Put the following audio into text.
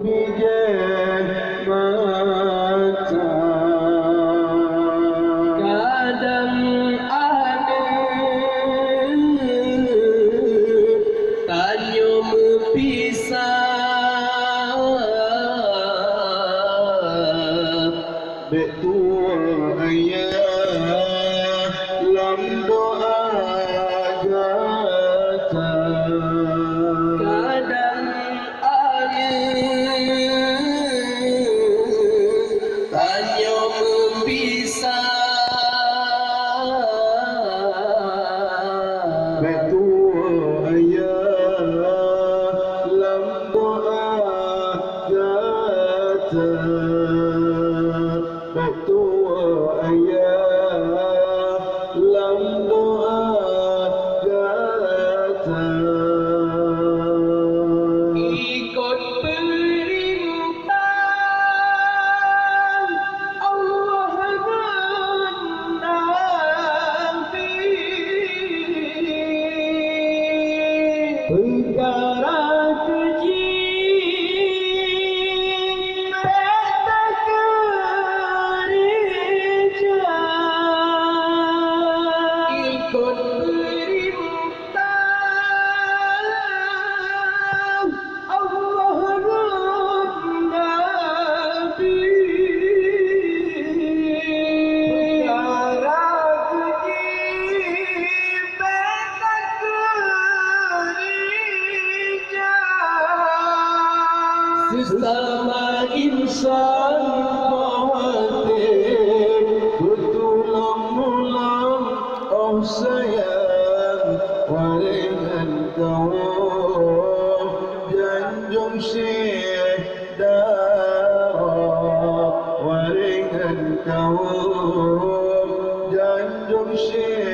pijen mata kadang ada tanya mempisah betua ayah lam doa gata kadang ada tanya mempisah betua ayah lam doa gata betua ayah lam doa gata ikut perintah Allah dan Nabi perkara keji mereka gereja ikut perintah Allah dan Nabi perkara keji mereka gereja sesama insan khawatir bertulang-ulang oh sayang waringan kau janjung syekh darah waringan kau janjung syekh